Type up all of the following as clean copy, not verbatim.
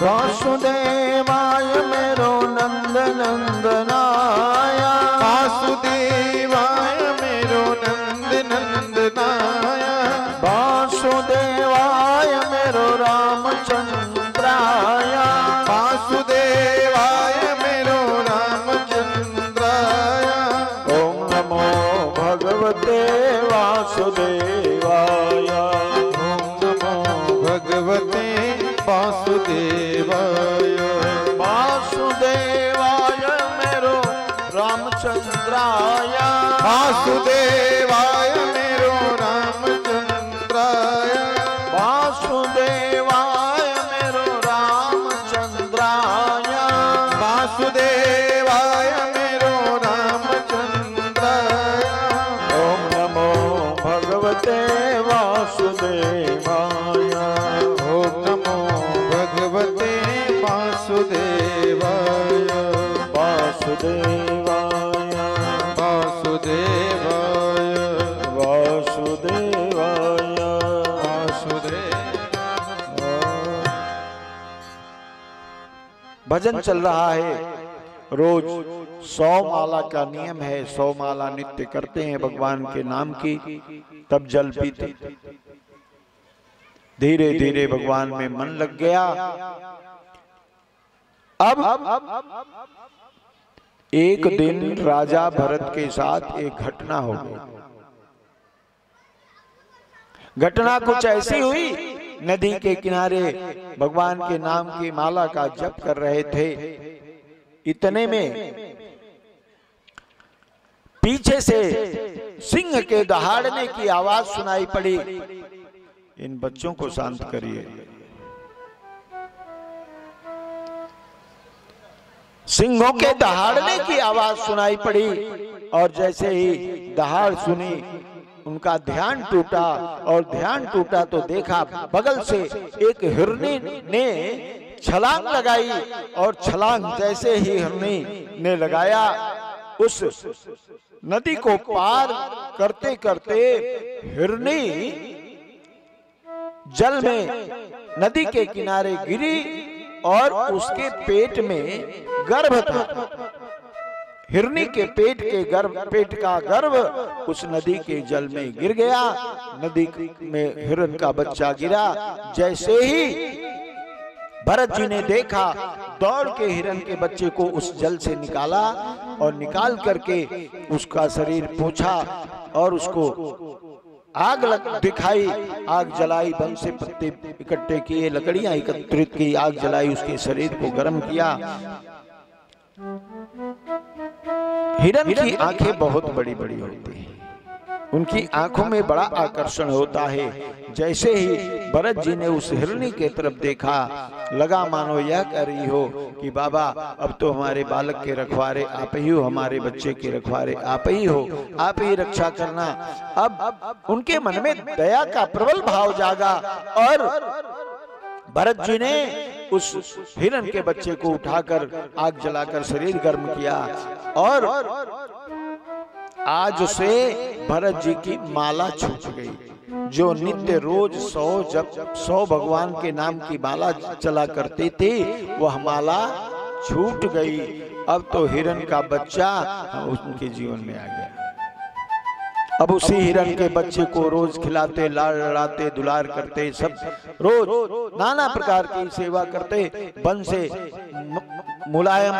वासुदेवाय मेरो नंद नंदनाया, वासुदेवाय मेरो नंद नंदनाया, वासुदेवाय मेरो रामचंद्राया, वासुदेवाय मेरो रामचंद्राया। ओम नमो भगवते वासुदेवाय, ओम नमो भगवते वासुदेवाय, वासुदेवाय मेरो रामचंद्राय, वासुदेवाय मेरो रामचंद्राय, वासुदेवाय मेरो रामचंद्राय, वासुदेवाय मेरो रामचंद्राय। ओम नमो भगवते वासुदेवाय, ओम नमो भगवते वासुदेवाय, वासुदेवाय वासुदेवाय वासुदेवाय वासुदेवाय। भजन चल रहा है। रोज 100 माला का नियम है। 100 माला नित्य करते हैं भगवान के नाम की, तब जल पीते। धीरे धीरे भगवान में मन लग गया। अब एक दिन राजा भरत के साथ एक घटना हो गई। घटना कुछ ऐसी हुई, नदी के किनारे भगवान के नाम की माला का जप कर रहे थे। इतने में पीछे से सिंह के दहाड़ने की आवाज सुनाई पड़ी। इन बच्चों को शांत करिए। सिंहों के दहाड़ने की आवाज सुनाई पड़ी और जैसे ही दहाड़ सुनी उनका ध्यान टूटा, और ध्यान टूटा तो देखा बगल से एक हिरनी ने छलांग लगाई, और छलांग जैसे ही हिरनी ने लगाया, उस नदी को पार करते करते हिरनी जल में नदी के किनारे गिरी और उसके पेट में गर्भ था। हिरनी के पेट का गर्भ उस नदी के जल में गिर गया। नदी में हिरण का बच्चा गिरा। जैसे ही भरत जी ने देखा, दौड़ के हिरण के बच्चे को उस जल से निकाला और निकाल करके उसका शरीर पोंछा और उसको आग दिखाई, आग जलाई, वन से पत्ते इकट्ठे किए, लकड़ियां एकत्रित की, आग जलाई, उसके शरीर को गर्म किया। हिरण की आंखें बहुत बड़ी बड़ी होती हैं, उनकी आंखों में बड़ा आकर्षण होता है। जैसे ही भरत जी ने उस हिरनी के तरफ देखा, लगा मानो यह कह रही हो कि बाबा अब तो हमारे बालक के रखवारे आप ही हो, हमारे बच्चे के रखवारे आप ही हो, आप ही रक्षा करना। अब उनके मन में दया का प्रबल भाव जागा और भरत जी ने उस हिरण के बच्चे को उठाकर आग जलाकर शरीर गर्म किया और आज से भरत जी की माला छूट गई। जो नित्य रोज 100 भगवान के नाम की माला चला करते थे, वह माला छूट गई। अब तो हिरण का बच्चा उनके जीवन में आ गया। अब उसी हिरण के बच्चे को रोज खिलाते, लाड़ लड़ाते, दुलार करते, सब रोज नाना प्रकार की सेवा करते। वन से मुलायम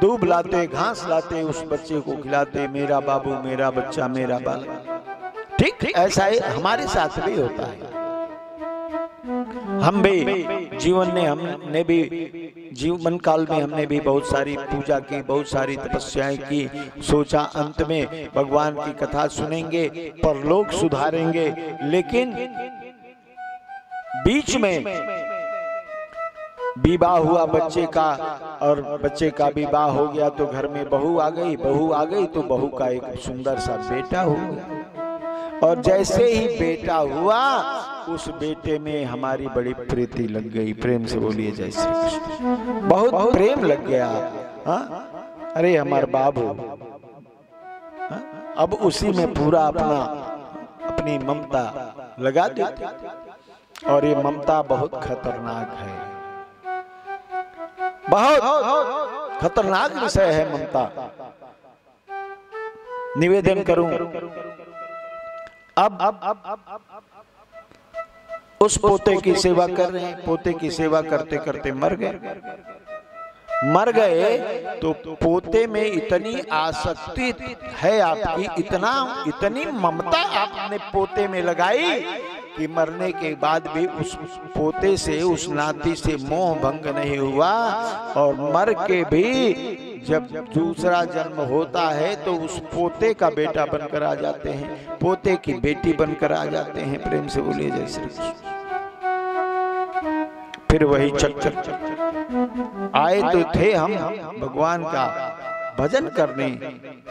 दूब लाते, घास लाते, उस बच्चे को खिलाते। मेरा बाबू, मेरा बच्चा, मेरा बालक। ठीक ऐसा ही हमारे साथ भी होता है। हम भी हमने भी जीवन काल में हमने भी बहुत सारी पूजा की, बहुत सारी तपस्याएं की। सोचा अंत में भगवान की कथा सुनेंगे, परलोक सुधारेंगे, लेकिन बीच में विवाह हुआ बच्चे का, और बच्चे का विवाह हो गया तो घर में बहू आ गई तो बहू का एक सुंदर सा बेटा हो गया। और जैसे ही बेटा हुआ, उस बेटे में हमारी बड़ी प्रीति लग गई। प्रेम से बोलिए जय श्री कृष्ण। बहुत प्रेम लग गया। अरे हमारे बाबू, अब उसी में पूरा अपनी ममता लगा देते। और ये ममता बहुत खतरनाक है। बहुत खतरनाक विषय है ममता। निवेदन करूं, अब उस पोते की सेवा कर रहे हैं, पोते की सेवा करते करते मर गए तो पोते में इतनी आसक्ति है आपकी, इतनी ममता आपने पोते में लगाई कि मरने के बाद भी उस पोते से, उस नाती से मोह भंग नहीं हुआ। और मर के भी जब दूसरा जन्म होता है तो उस पोते का बेटा बनकर आ जाते हैं, पोते की बेटी बनकर आ जाते हैं। प्रेम से बोलिए जय श्री कृष्ण। फिर वही चक्कर, आए तो थे हम भगवान का भजन करने,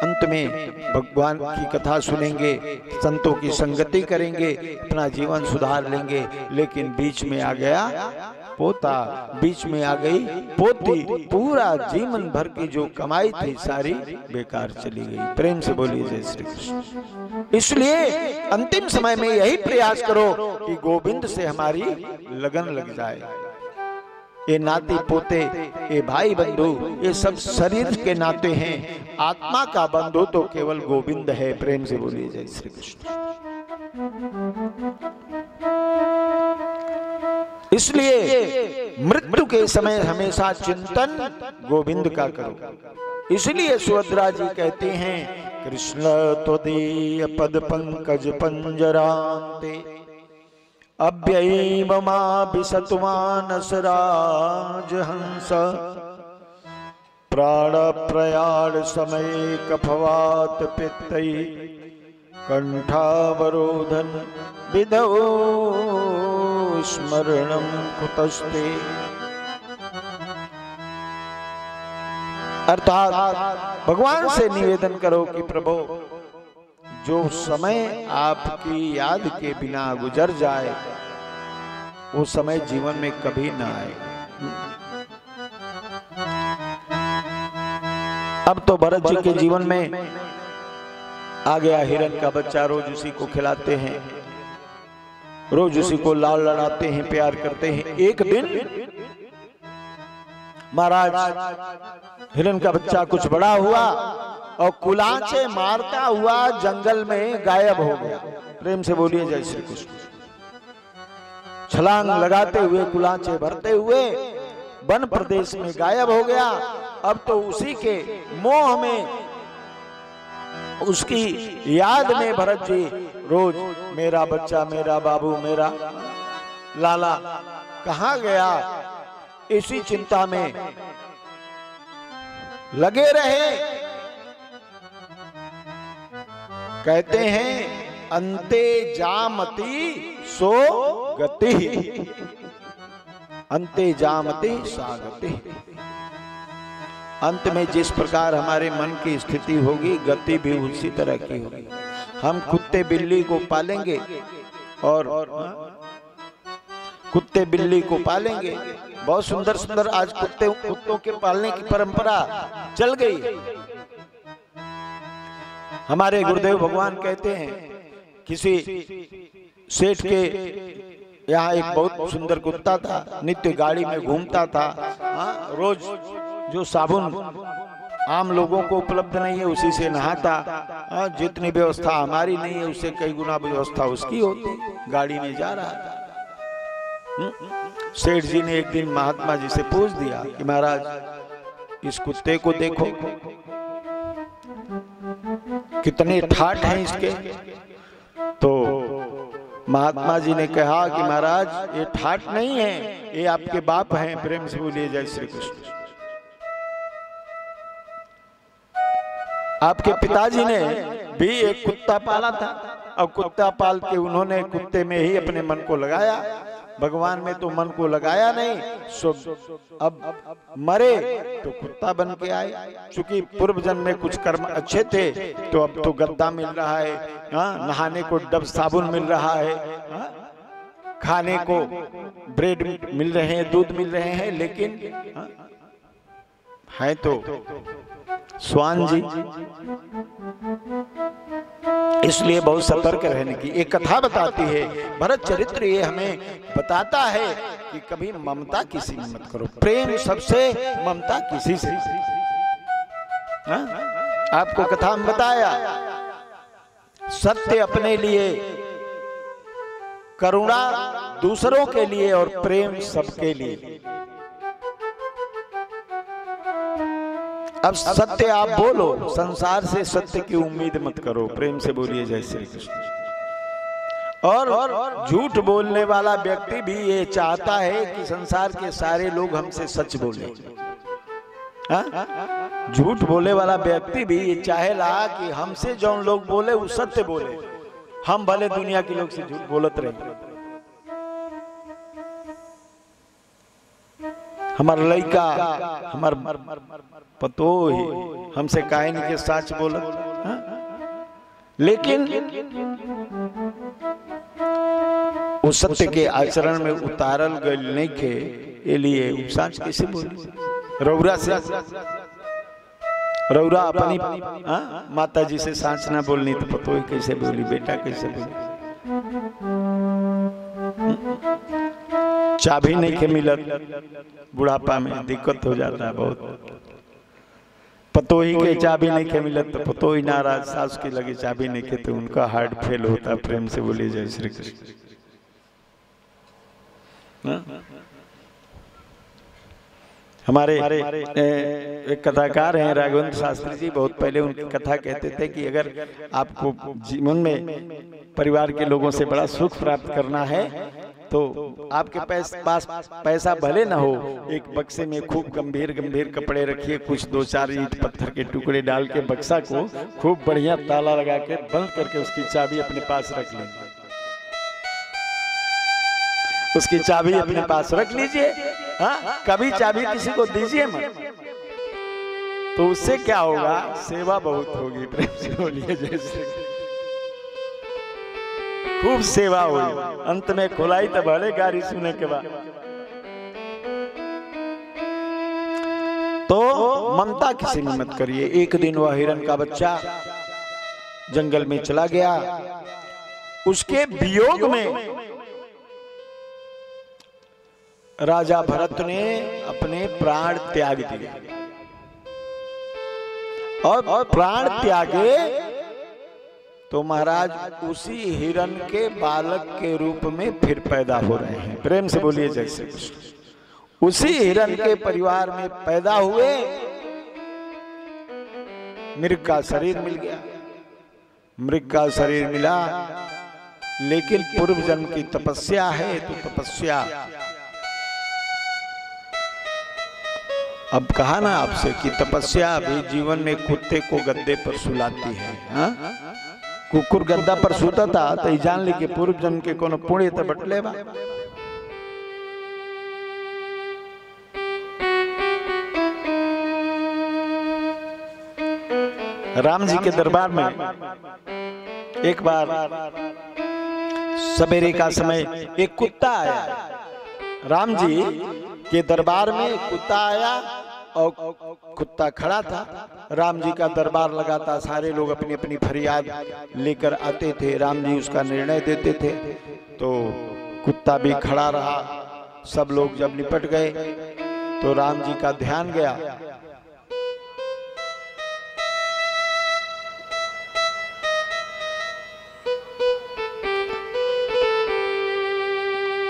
अंत में भगवान की कथा सुनेंगे, संतों की संगति करेंगे, अपना जीवन सुधार लेंगे। लेकिन बीच में आ गया पोता, बीच में आ गई पोती, पूरा जीवन भर की जो कमाई थी सारी बेकार चली गई। प्रेम से बोलिए जय श्री कृष्ण। इसलिए अंतिम समय में यही प्रयास करो कि गोविंद से हमारी लगन लग जाए। ये नाती पोते, ये भाई बंधु, ये सब शरीर के नाते हैं, आत्मा का बंधु तो केवल गोविंद है। प्रेम से बोलिए जय श्री कृष्ण। इसलिए मृत्यु के समय हमेशा चिंतन गोविंद का करो। इसलिए सुभद्रा जी कहते हैं, कृष्ण त्वदीय पद पंकज पंजरान्ते अव्ययीममाभिसतुमानस राजहंस प्राण प्रयाण समय कफवात पित्तै कंठावरोधन विधौ स्मरणं कुतस्ते। अर्थात भगवान से निवेदन करो कि प्रभु जो समय आपकी याद के बिना गुजर जाए वो समय जीवन में कभी ना आए। अब तो भरत जी के जीवन में आ गया हिरण का बच्चा, रोज उसी को खिलाते हैं, रोज उसी को लाल लड़ाते हैं, प्यार करते हैं। एक दिन महाराज हिरण का बच्चा कुछ बड़ा हुआ और कुलांचे मारता हुआ जंगल में गायब हो गया। प्रेम से बोलिए जय श्री कृष्ण। छलांग लगाते हुए, कुलांचे भरते हुए वन प्रदेश में गायब हो गया। अब तो उसी के मोह में, उसकी याद में भरत जी रोज मेरा बच्चा, मेरा बाबू, मेरा लाला कहाँ गया, इसी चिंता में लगे रहे। कहते हैं अंते जामति सो गति, अंते जामति सा गति। अंत में जिस प्रकार हमारे मन की स्थिति होगी, गति भी उसी तरह की होगी। हम कुत्ते बिल्ली को पालेंगे और कुत्ते बिल्ली को पालेंगे, बहुत सुंदर सुंदर आज कुत्तों के पालने की परंपरा चल गई। हमारे गुरुदेव भगवान कहते हैं, किसी सेठ के यहाँ एक बहुत सुंदर कुत्ता था, नित्य गाड़ी में घूमता था। रोज जो साबुन आम लोगों को उपलब्ध नहीं है उसी से नहाता। जितनी व्यवस्था हमारी नहीं है उससे कई गुना व्यवस्था उसकी होती। गाड़ी में जा रहा था। सेठ जी ने एक दिन महात्मा जी से पूछ दिया कि महाराज इस कुत्ते को देखो, कितने ठाठ हैं इसके। तो महात्मा जी ने कहा कि महाराज ये ठाठ नहीं है, ये आपके बाप हैं। प्रेम से बोलिए जय श्री कृष्ण। आपके पिताजी ने भी एक कुत्ता पाला था और कुत्ता पाल के उन्होंने कुत्ते में ही अपने मन को लगाया, भगवान में तो मन को लगाया नहीं। सो अब मरे तो कुत्ता बन के आए। चूंकि पूर्व जन्म में कुछ कर्म अच्छे थे तो अब तो गद्दा मिल रहा है, नहाने को डब साबुन मिल रहा है, खाने को ब्रेड मिल रहे हैं, दूध मिल रहे हैं, लेकिन है तो स्वान जी। इसलिए बहुत सतर्क रहने की एक कथा बताती है, भरत चरित्र ये हमें बताता है कि कभी ममता किसी में मत करो, प्रेम सबसे, ममता किसी से। हाँ? आपको कथा में बताया, सत्य अपने लिए, करुणा दूसरों के लिए और प्रेम सबके लिए। अब सत्य आप बोलो, संसार से सत्य की उम्मीद मत करो, प्रेम से बोलिए जय श्री कृष्ण। और झूठ बोलने वाला व्यक्ति भी ये चाहता है कि संसार के सारे लोग हमसे सच बोले। झूठ बोले वाला व्यक्ति भी ये चाहेला कि हमसे जो लोग बोले वो सत्य बोले, हम भले दुनिया के लोग से झूठ बोलत रहे। हमार लड़का, हमार पतो हमसे काहे नहीं के सच बोलत, लेकिन उस सत्य के आचरण में उतारल गल नहीं के ये लिए सच कैसे बोली। रौरा से रौरा अपनी माता जी से सच ना बोलनी तो पतो ही कैसे बोली, बेटा कैसे बोली। चाबी नहीं के मिलत, बुढ़ापा में दिक्कत हो जाता है बहुत। पतो ही के चाबी नहीं के मिलत तो पतो ही नाराज, सास की लगी चाबी नहीं के तो उनका हार्ट फेल होता। प्रेम से बोलिए जय श्री कृष्ण। हमारे एक कथाकार हैं राघवेंद्र शास्त्री जी, बहुत पहले उनकी कथा कहते थे कि अगर आपको जीवन में परिवार के लोगों से बड़ा सुख प्राप्त करना है तो आपके पास पैसा भले ना हो, एक बक्से में खूब गंभीर गंभीर कपड़े रखिए, कुछ 2-4 ईंट पत्थर के टुकड़े डाल के बक्सा को खूब बढ़िया ताला लगा के बंद करके उसकी चाबी अपने पास रख लीजिए। उसकी चाबी अपने पास रख लीजिए। हाँ, कभी चाबी किसी को दीजिए मत, तो उससे क्या होगा, सेवा बहुत होगी। प्रेम से बोलिए जैसे खूब सेवा हुई, अंत में खुलाई तो भले गाड़ी सुने के बाद। तो ममता किसी में मत करिए। एक दिन वह हिरण का बच्चा जंगल में चला गया, उसके वियोग में राजा भरत ने अपने प्राण त्याग दिए, और प्राण त्यागे तो महाराज उसी हिरण के बालक के रूप में फिर पैदा हो रहे हैं। प्रेम से बोलिए जय श्री कृष्ण। उसी हिरण के परिवार में पैदा हुए, मृग का शरीर मिल गया, मृग का शरीर मिला, लेकिन पूर्व जन्म की तपस्या है तो तपस्या। अब कहा ना आपसे कि तपस्या भी जीवन में कुत्ते को गद्दे पर सुलाती है। हाँ? कुकुर गद्दा पर सूता था तो जान ली कि पूर्व जन्म के कोनो पुण्य तो बटले बा। राम जी के दरबार में एक बार सवेरे का समय एक कुत्ता आया। राम जी के दरबार में कुत्ता आया और कुत्ता खड़ा था। राम जी का दरबार लगा था, सारे लोग अपनी अपनी फरियाद लेकर आते थे, राम जी उसका निर्णय देते थे। तो कुत्ता भी खड़ा रहा। सब लोग जब निपट गए तो राम जी का ध्यान गया।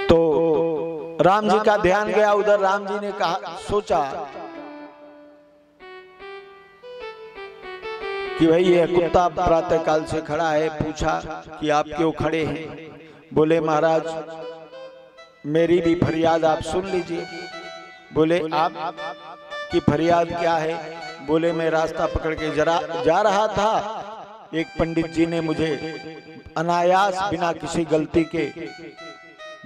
तो राम जी का ध्यान गया उधर। राम जी ने कहा, सोचा कि भाई ये कुत्ता प्रातः काल से खड़ा है। पूछा कि आप क्यों खड़े हैं? बोले महाराज मेरी भी फरियाद आप सुन लीजिए। बोले आप की फरियाद क्या है? बोले मैं रास्ता पकड़ के जा रहा था, एक पंडित जी ने मुझे अनायास बिना किसी गलती के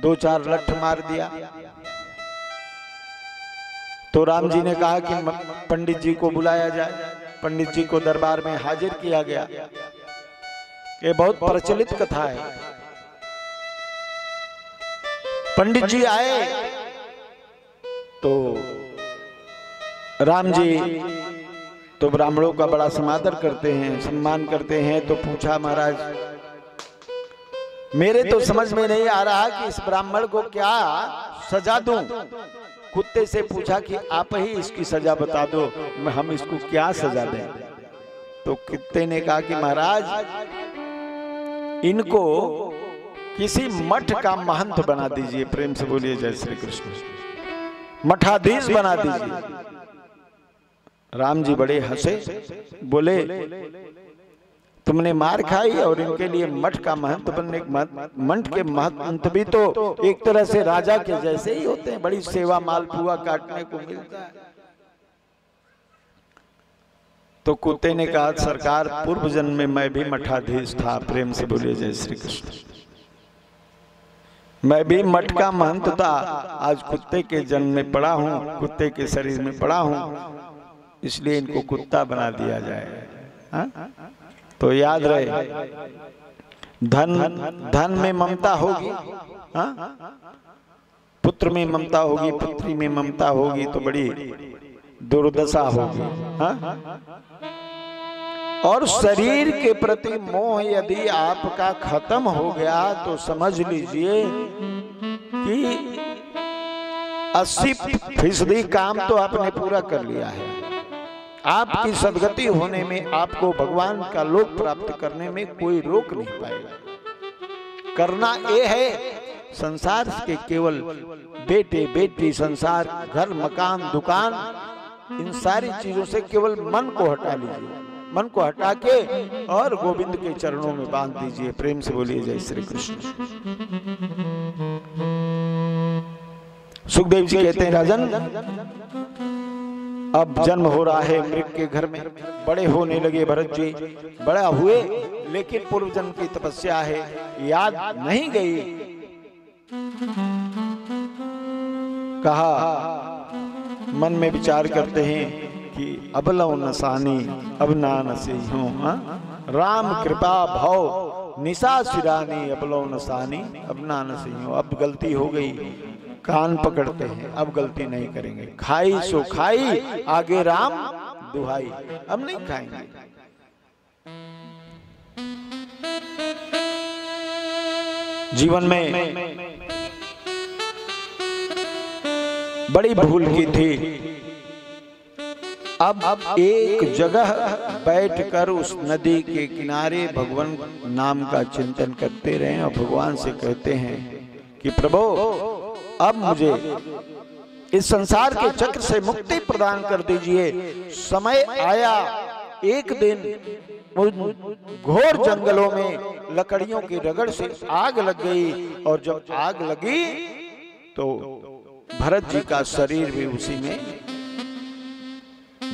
2-4 लठ मार दिया। तो राम जी ने कहा कि पंडित जी को बुलाया जाए। पंडित जी को दरबार में हाजिर किया गया। ये बहुत प्रचलित कथा है। पंडित जी आए तो राम जी तो ब्राह्मणों का बड़ा समादर करते हैं, सम्मान करते हैं। तो पूछा महाराज, मेरे तो समझ में नहीं आ रहा कि इस ब्राह्मण को क्या सजा दूं। कुत्ते से पूछा कि आप ही इसकी सजा बता दो, हम इसको क्या सजा दें। तो कुत्ते ने कहा कि महाराज, इनको किसी मठ का महंत बना दीजिए। प्रेम से बोलिए जय श्री कृष्ण। मठाधीश बना दीजिए। राम जी बड़े हंसे, बोले तुमने मार खाई और इनके लिए मठ का महंत बनने। मठ के महंत भी तो एक तरह से राजा के जैसे ही होते हैं, बड़ी सेवा मालपुआ काटने को मिलता है। तो कुत्ते ने कहा, सरकार पूर्व जन्म में मैं भी मठाधीश था। प्रेम से बोलिए जय श्री कृष्ण। मैं भी मठ का महंत था, आज कुत्ते के जन्म में पड़ा हूं, कुत्ते के शरीर में पड़ा हूं, इसलिए इनको कुत्ता बना दिया जाए। हा? तो याद रहे, धन में ममता होगी, हा? पुत्र में ममता होगी, पुत्री में ममता होगी तो बड़ी दुर्दशा होगी। हा? और शरीर के प्रति मोह यदि आपका खत्म हो गया तो समझ लीजिए कि 80% काम तो आपने पूरा कर लिया है। आपकी सदगति होने में, आपको भगवान का लोक प्राप्त करने में कोई रोक नहीं पाएगा। करना ये है, संसार के केवल बेटे बेटी, संसार, घर, मकान, दुकान, इन सारी चीजों से केवल मन को हटा लीजिए। मन को हटा के और गोविंद के चरणों में बांध दीजिए। प्रेम से बोलिए जय श्री कृष्ण। सुखदेव जी कहते हैं, राजन अब जन्म हो रहा है मृग के घर में। बड़े होने लगे भरत जी, बड़ा हुए, लेकिन पूर्व जन्म की तपस्या है, याद नहीं गई। कहा, मन में विचार करते हैं कि अबलौ नसानी अब ना नसी हूं। राम कृपा भव निशा सिरानी, अबलौ नसानी अब ना नसी हूं। अब गलती हो गई, कान पकड़ते हैं, अब गलती नहीं करेंगे। खाई सो खाई, आगे राम दुहाई, अब नहीं खाएंगे। जीवन में बड़ी भूल की थी। अब एक जगह बैठकर उस नदी के किनारे भगवान नाम का चिंतन करते रहे और भगवान से कहते हैं कि प्रभु, अब मुझे इस संसार के चक्र से मुक्ति प्रदान कर दीजिए। समय आया, एक दिन घोर जंगलों में लकड़ियों की रगड़ से आग लग गई, और जब आग लगी तो भरत जी का शरीर भी उसी में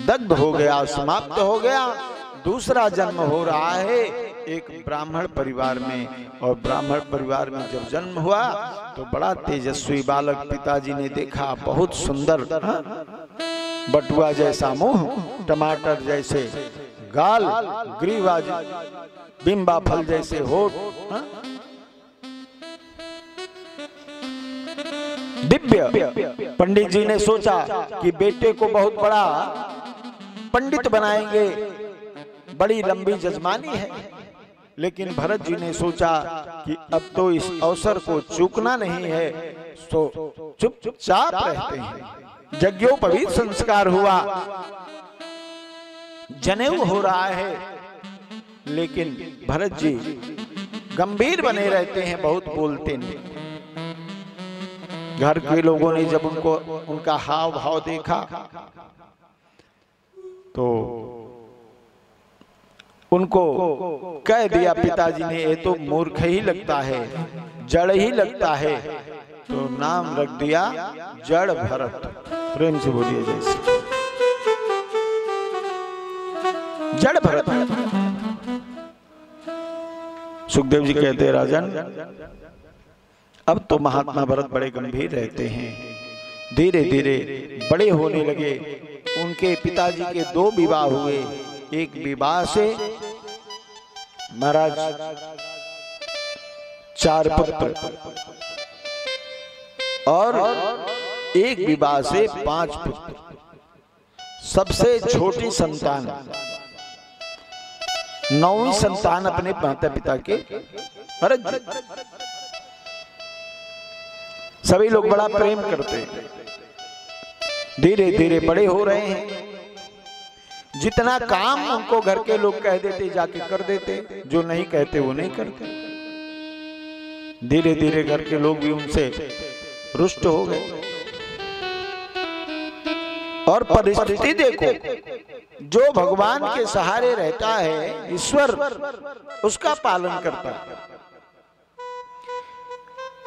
दग्ध हो गया, समाप्त हो गया। दूसरा जन्म हो रहा है एक ब्राह्मण परिवार में, और ब्राह्मण परिवार में जब जन्म हुआ तो बड़ा तेजस्वी बालक। पिताजी ने देखा, बहुत सुंदर, बटुआ जैसा मुंह, टमाटर जैसे गाल, ग्रीवा, बिंबा फल जैसे होठ, दिव्य। पंडित जी ने सोचा कि बेटे को बहुत बड़ा पंडित बनाएंगे, बड़ी लंबी जजमानी है। लेकिन भरत जी ने सोचा कि अब तो इस अवसर को चूकना नहीं है, तो चुपचाप रहते हैं। यज्ञोपवीत संस्कार हुआ, जनेऊ हो रहा है, लेकिन भरत जी गंभीर बने रहते हैं, बहुत बोलते नहीं। घर के लोगों ने जब उनका हाव भाव देखा तो उनको कह दिया पिताजी ने, ये तो मूर्ख ही लगता है, जड़ ही लगता है, तो नाम रख दिया जड़ भरत। प्रेम से बोलिए जैसे जड़ भरत। सुखदेव जी कहते हैं, राजन अब तो महात्मा भरत बड़े गंभीर रहते हैं। धीरे धीरे बड़े होने लगे। उनके पिताजी के 2 विवाह हुए। एक विवाह से महाराज 4 पुत्र, और एक विवाह से 5 पुत्र। सबसे छोटी संतान, 9वीं संतान अपने माता पिता के भरत जी। सभी लोग बड़ा प्रेम करते हैं, धीरे धीरे बड़े हो रहे हैं। जितना काम उनको घर के लोग कह देते जाके कर देते, जो नहीं कहते वो नहीं करते। धीरे धीरे घर के लोग भी उनसे रुष्ट हो गए। और परिस्थिति देखो, जो भगवान के सहारे रहता है, ईश्वर उसका पालन करता है।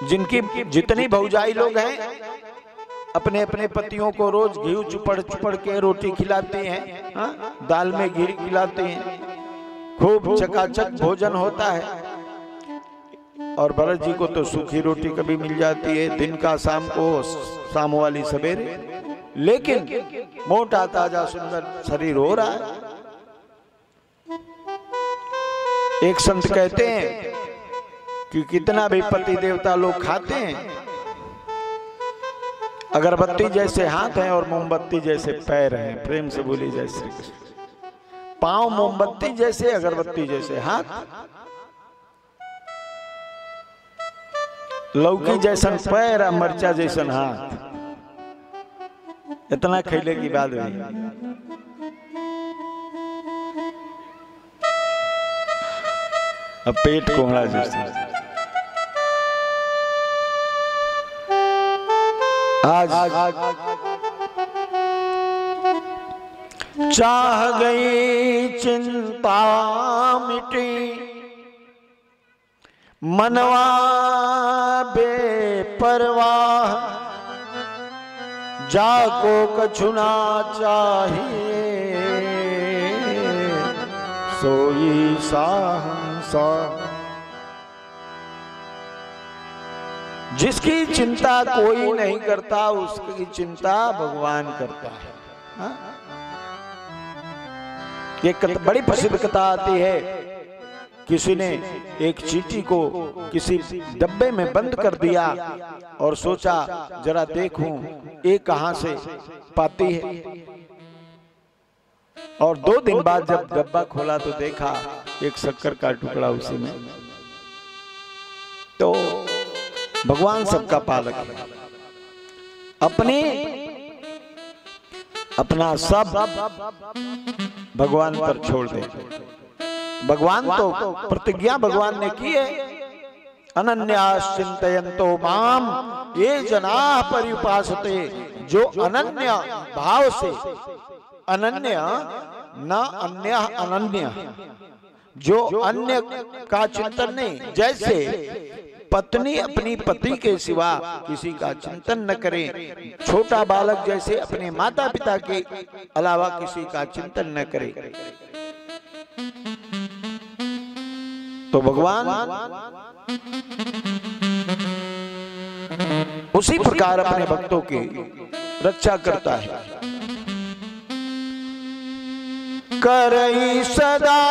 जिनकी जितनी भौजाई लोग हैं, अपने अपने पतियों को रोज घी चुपड़ चुपड़ के रोटी खिलाते हैं, हाँ? दाल में घी खिलाते हैं, खूब चकाचक भोजन होता है। और भरत जी को तो सूखी रोटी कभी मिल जाती है, दिन का शाम को, शाम वाली सवेरे। लेकिन मोटा ताजा सुंदर शरीर हो रहा है। एक संत कहते हैं कि कितना भी पति देवता लोग खाते हैं, अगरबत्ती जैसे हाथ हैं और मोमबत्ती जैसे पैर हैं। प्रेम से बोली जय श्री कृष्ण। पांव मोमबत्ती जैसे, अगरबत्ती जैसे हाथ, लौकी जैसन पैर, मरचा जैसन हाथ। इतना खैले की बात हुई। अब पेट कोहड़ा जैसे। आज चाह गई चिंता मिटी, मनवा बेपरवाह, जाको कछुना चाहिए, सोई साहंसा। जिसकी चिंता कोई नहीं करता, उसकी चिंता भगवान करता है। हाँ? एक बड़ी प्रसिद्ध कथा आती है, किसी ने एक चींटी को किसी डब्बे में बंद कर दिया और सोचा जरा देखूं ये कहां से पाती है। और 2 दिन बाद जब डब्बा खोला तो देखा एक शक्कर का टुकड़ा उसी में। तो भगवान सबका पालक है, अपना सब भगवान पर छोड़ दे। भगवान तो प्रतिज्ञा भगवान ने की है, अनन्यास चिंतयन्तो माम ये जनाः पर्युपासते। जो अनन्य भाव से, अनन्य न अन्य, अनन्य जो अन्य का चिंतन नहीं, जैसे पत्नी अपनी पति के सिवा किसी का चिंतन न करे, छोटा बालक जैसे अपने माता पिता के अलावा किसी का चिंतन न करे, तो भगवान उसी प्रकार अपने भक्तों की रक्षा करता है। करई सदा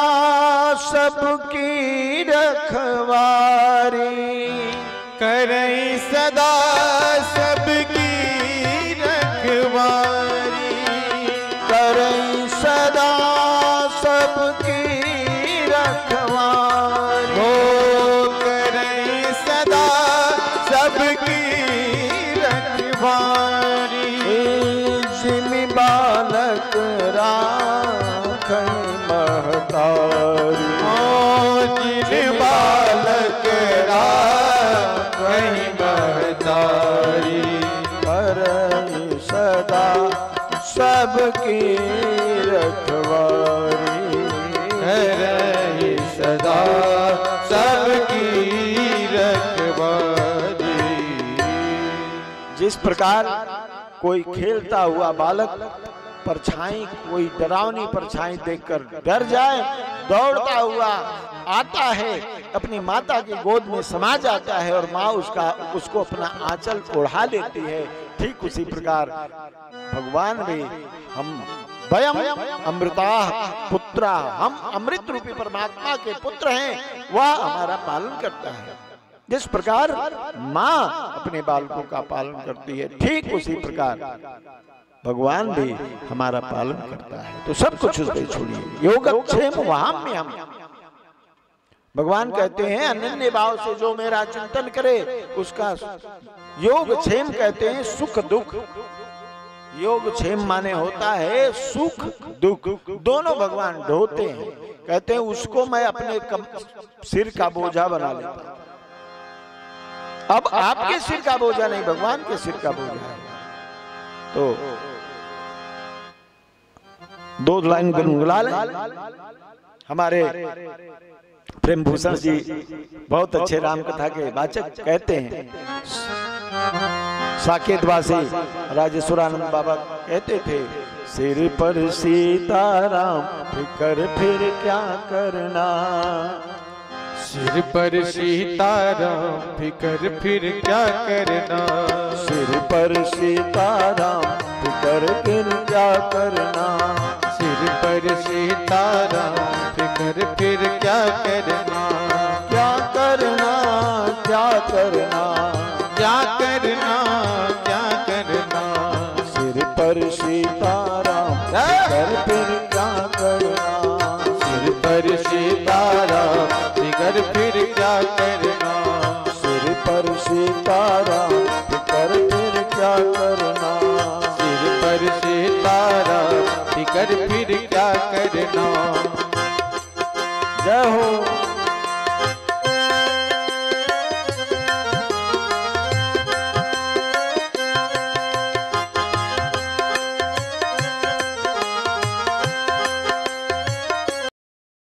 सबकी रखवारी, करई सदा सबकी रखवारी, करई सदा सबकी रखवारी, हो करई सदा सबकी रखवारी। जिमि बालक राखै महतारी, जिन बालक राखै महतारी, करई सदा सबकी रखवारी, करई सदा सबकी रखवारी। जिस प्रकार कोई खेलता हुआ बालक परछाई, कोई डरावनी परछाई देखकर डर जाए, दौड़ता हुआ आता है, अपनी माता की गोद में समा जाता है और माँ उसको अपना आंचल ओढ़ा लेती है। ठीक उसी प्रकार भगवान भी, हम वयम अमृता पुत्रा, हम अमृत रूपी परमात्मा के पुत्र हैं, वह हमारा पालन करता है। जिस प्रकार माँ अपने बालकों का पालन करती है, ठीक उसी प्रकार भगवान भी हमारा पालन करता है। तो सब कुछ उसको छोड़िए। योगक्षेम वहां में हम भगवान कहते हैं अनन्य भाव से जो मेरा चिंतन करे उसका योगक्षेम कहते हैं सुख दुख। योगक्षेम माने होता है सुख दुख दोनों भगवान ढोते हैं। कहते हैं उसको मैं अपने सिर का बोझा बना लेता हूं। अब आपके सिर का बोझा नहीं, भगवान के सिर का बोझा है। तो दो लाइन गुनगुना लें। हमारे प्रेम भूषण जी बहुत अच्छे राम कथा के वाचक कहते हैं। साकेतवासी राजेश्वरानंद बाबा कहते थे सिर पर सीताराम फिकर फिर क्या करना। सिर पर सीताराम फिकर फिर क्या करना। सिर पर सीताराम फिकर फिर क्या करना। सिर पर सीताराम फिकर फिर क्या करना। क्या करना क्या करना क्या करना क्या करना। सिर पर सीताराम फिकर फिर क्या करना। सिर पर सीताराम फिकर फिर क्या करना। सिर पर सीताराम फिकर फिर क्या करना। सिर पर सीताराम फिकर फिर क्या करना। जय हो।